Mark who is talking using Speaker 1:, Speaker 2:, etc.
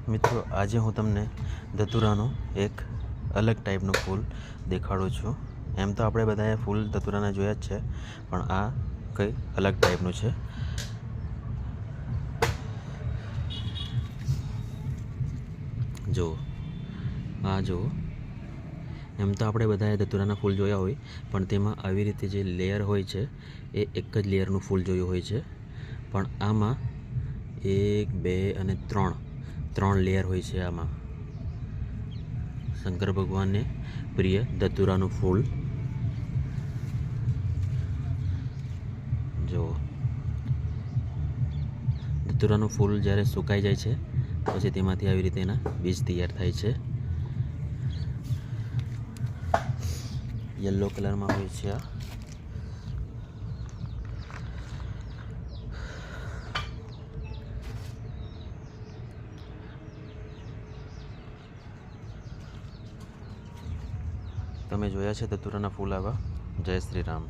Speaker 1: મિત્રો, આજે હું તમને ધતુરાનો એક અલગ ટાઈપનું ફૂલ દેખાડું છું. એમ તો આપણે બધાએ ફૂલ ધતુરાના જોયા જ છે, પણ આ કંઈ અલગ ટાઈપનું છે. જુઓ, આ જુઓ. એમ તો આપણે બધાએ ધતુરાના ફૂલ જોયા હોય, પણ તેમાં આવી રીતે જે લેયર હોય છે એ એક જ લેયરનું ફૂલ જોયું હોય છે. પણ આમાં 1, 2 અને 3 લેયર હોય છે. આમાં શંકર ભગવાનને પ્રિય ધતુરાનું ફૂલ જુઓ. ધતુરાનું ફૂલ જ્યારે સુકાઈ જાય છે પછી તેમાંથી આવી રીતે એના બીજ તૈયાર થાય છે. યલો કલરમાં હોય છે આ. તમે જોયા છે ધતુરાના ફૂલ આવા. જય શ્રી રામ.